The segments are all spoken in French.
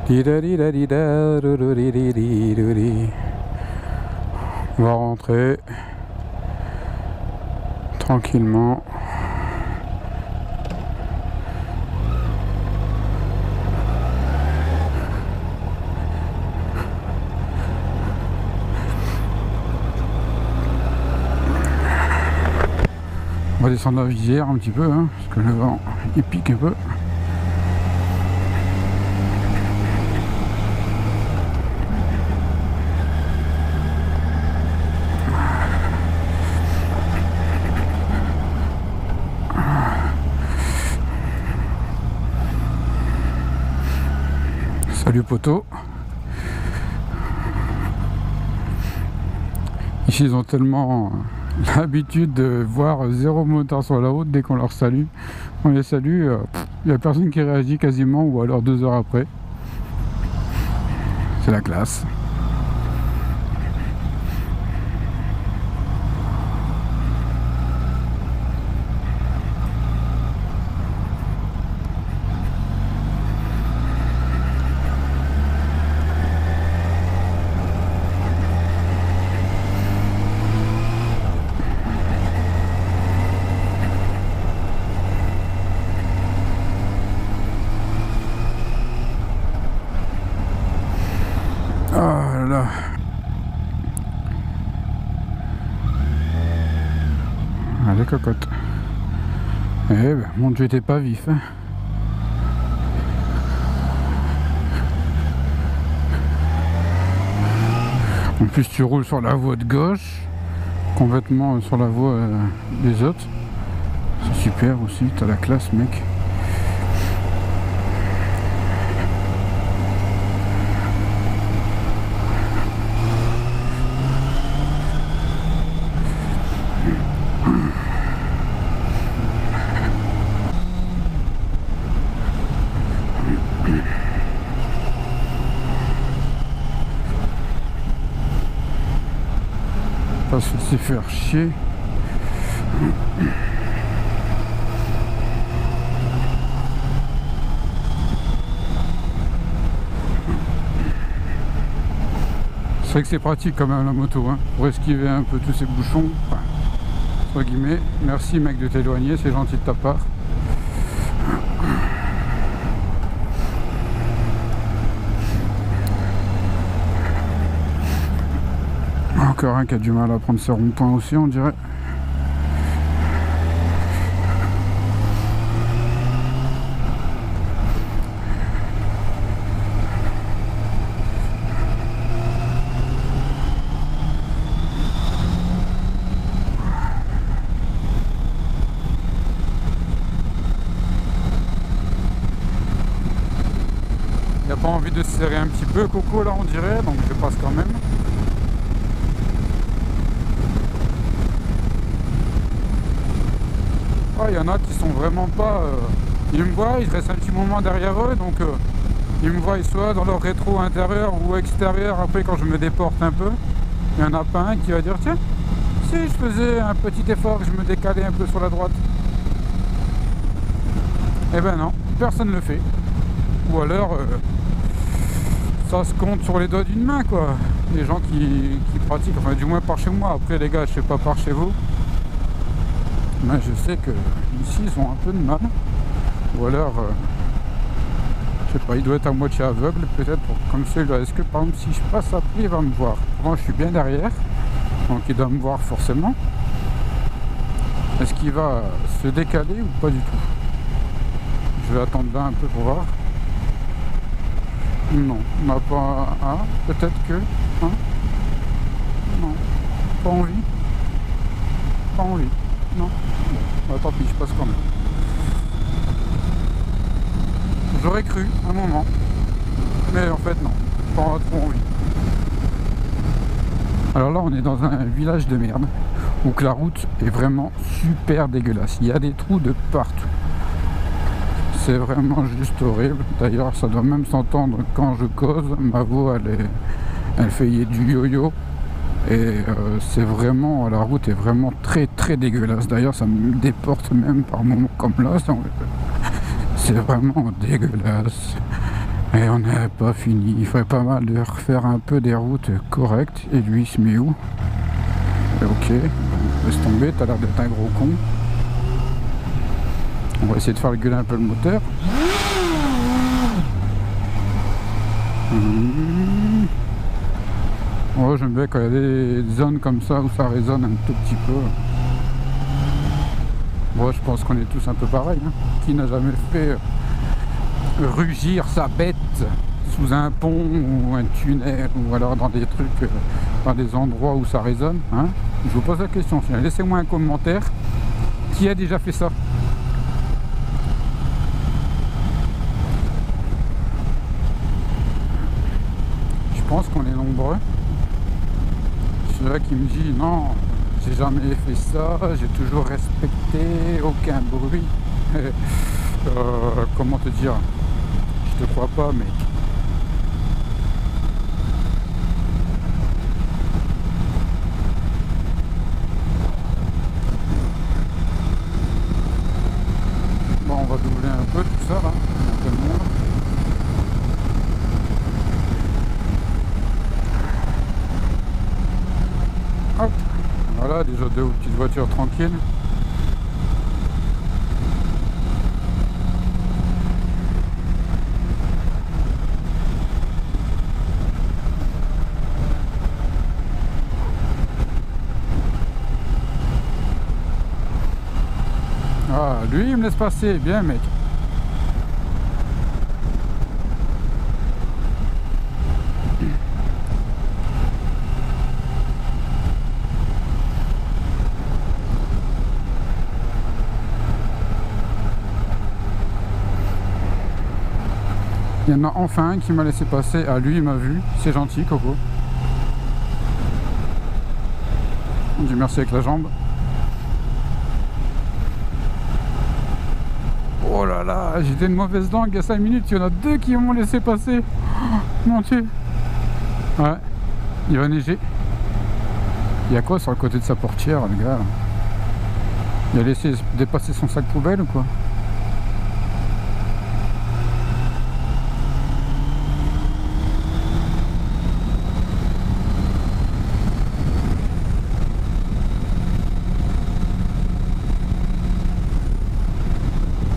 On va rentrer tranquillement. On va descendre la visière un petit peu, hein, parce que le vent il pique un peu. Salut poteau. Ici ils ont tellement l'habitude de voir zéro motard sur la route. Dès qu'on leur salue, on les salue, il n'y a personne qui réagit quasiment, ou alors 2 heures après. C'est la classe. Les cocottes. Eh ben, mon Dieu, t'es pas vif, hein. En plus, tu roules sur la voie de gauche, complètement sur la voie des autres. C'est super aussi, t'as la classe, mec. Pas se laisser faire chier. C'est vrai que c'est pratique quand même la moto, hein, pour esquiver un peu tous ces bouchons. Enfin, entre guillemets. Merci mec de t'éloigner, c'est gentil de ta part. Encore un qui a du mal à prendre ses ronds-points aussi, on dirait. Il n'a pas envie de se serrer un petit peu, Coco, là, on dirait, donc je passe quand même. Il y en a qui sont vraiment pas... ils me voient, ils restent un petit moment derrière eux, donc ils me voient soit dans leur rétro intérieur ou extérieur. Après, quand je me déporte un peu, il n'y en a pas un qui va dire tiens, si je faisais un petit effort, je me décalais un peu sur la droite. Eh ben non, personne ne le fait. Ou alors ça se compte sur les doigts d'une main, quoi. Les gens qui pratiquent, enfin du moins par chez moi. Après les gars, je sais pas par chez vous. Mais je sais que ici ils ont un peu de mal. Ou alors, je sais pas, il doit être à moitié aveugle peut-être, comme celui-là. Est-ce que par exemple si je passe après il va me voir? Moi je suis bien derrière, donc il doit me voir forcément. Est-ce qu'il va se décaler ou pas du tout? Je vais attendre là un peu pour voir. Non, on n'a pas... Ah, peut-être que... Hein? Non, pas envie. Pas envie. Non. Bah, tant pis, je passe quand même. J'aurais cru un moment. Mais en fait non, pas trop envie. Alors là on est dans un village de merde où que la route est vraiment super dégueulasse. Il y a des trous de partout. C'est vraiment juste horrible. D'ailleurs ça doit même s'entendre quand je cause. Ma voix elle fait du yo-yo. Et c'est vraiment, la route est vraiment très très dégueulasse. D'ailleurs ça me déporte même par moments comme là. C'est vraiment dégueulasse. Et on n'est pas fini. Il faudrait pas mal de refaire un peu des routes correctes. Et lui, il se met où? Ok, laisse tomber, t'as l'air d'être un gros con. On va essayer de faire gueuler un peu le moteur. Oh, j'aime bien quand il y a des zones comme ça où ça résonne un tout petit peu. Bon, je pense qu'on est tous un peu pareil. Hein. Qui n'a jamais fait rugir sa bête sous un pont ou un tunnel ou alors dans des trucs, dans des endroits où ça résonne, hein? Je vous pose la question, laissez-moi un commentaire. Qui a déjà fait ça? Je pense qu'on est nombreux. Celui-là qui me dit non, j'ai jamais fait ça, j'ai toujours respecté, aucun bruit. Comment te dire? Je te crois pas, mec. Bon, on va doubler un peu tout ça là, un peu de monde. Hop, voilà, déjà deux petites voitures tranquilles. Ah, lui, il me laisse passer, bien, mec. Il y en a enfin un qui m'a laissé passer. Ah, lui, il m'a vu. C'est gentil, Coco. On dit merci avec la jambe. Oh là là, j'étais une mauvaise langue il y a 5 minutes. Il y en a deux qui m'ont laissé passer. Oh, mon Dieu. Ouais, il va neiger. Il y a quoi sur le côté de sa portière, le gars là? Il a laissé dépasser son sac poubelle ou quoi?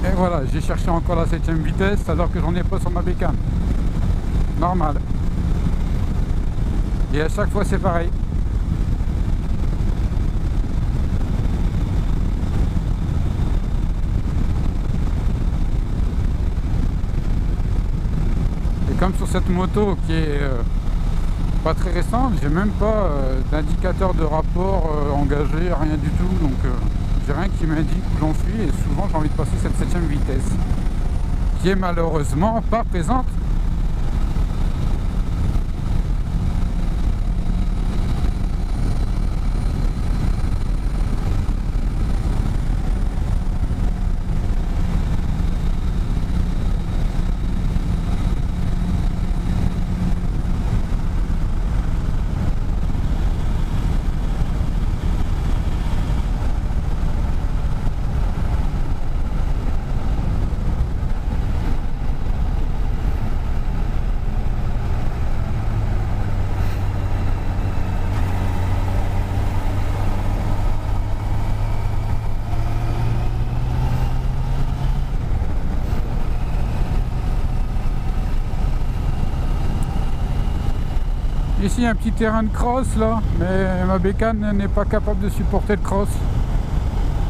Et voilà, j'ai cherché encore la 7ème vitesse alors que j'en ai pas sur ma bécane. Normal. Et à chaque fois c'est pareil. Et comme sur cette moto qui est pas très récente, j'ai même pas d'indicateur de rapport engagé, rien du tout. Donc j'ai rien qui m'indique où j'en suis et souvent j'ai envie de passer cette 7ème vitesse qui est malheureusement pas présente. Ici un petit terrain de cross là, mais ma bécane n'est pas capable de supporter le cross.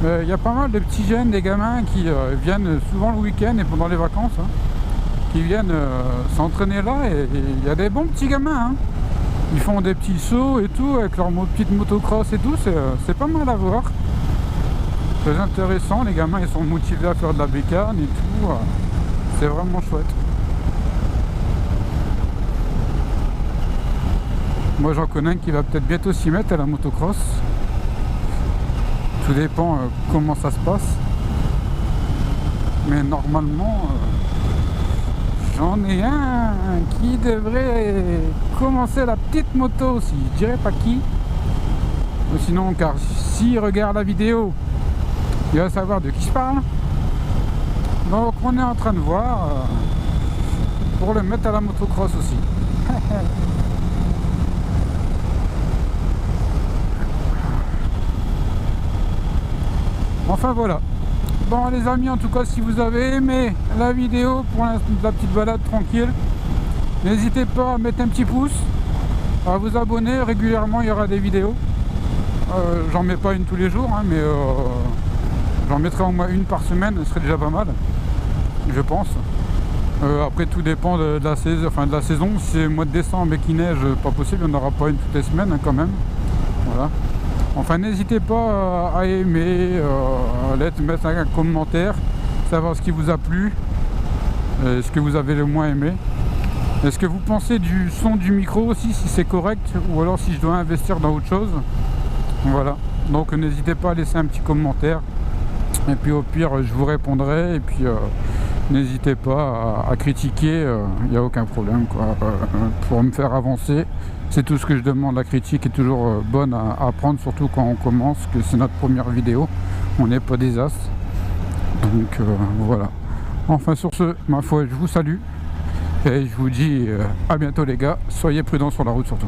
Il y a pas mal de petits jeunes, des gamins qui viennent souvent le week-end et pendant les vacances, hein, qui viennent s'entraîner là et il y a des bons petits gamins. Hein. Ils font des petits sauts et tout avec leur petite motocross et tout, c'est pas mal à voir. Très intéressant, les gamins ils sont motivés à faire de la bécane et tout, c'est vraiment chouette. Moi j'en connais un qui va peut-être bientôt s'y mettre à la motocross. Tout dépend comment ça se passe. Mais normalement, j'en ai un qui devrait commencer la petite moto aussi. Je dirais pas qui. Ou sinon, car s'il regarde la vidéo, il va savoir de qui je parle. Donc on est en train de voir pour le mettre à la motocross aussi. Enfin voilà. Bon les amis, en tout cas si vous avez aimé la vidéo pour la petite balade tranquille, n'hésitez pas à mettre un petit pouce, à vous abonner. Régulièrement il y aura des vidéos. J'en mets pas une tous les jours, hein, mais j'en mettrai au moins une par semaine, ce serait déjà pas mal, je pense. Après tout dépend de la saison, Si c'est le mois de décembre et qu'il neige, pas possible, il n'y en aura pas une toutes les semaines, hein, quand même. Voilà. Enfin n'hésitez pas à aimer, à mettre un commentaire, savoir ce qui vous a plu, ce que vous avez le moins aimé. Est-ce que vous pensez du son du micro aussi, si c'est correct, ou alors si je dois investir dans autre chose? Voilà, donc n'hésitez pas à laisser un petit commentaire, et puis au pire je vous répondrai, et puis n'hésitez pas à critiquer, il n'y a aucun problème quoi, pour me faire avancer. C'est tout ce que je demande. La critique est toujours bonne à prendre, surtout quand on commence, que c'est notre première vidéo, on n'est pas des as. Donc voilà. Enfin sur ce, ma foi, je vous salue, et je vous dis à bientôt les gars, soyez prudents sur la route surtout.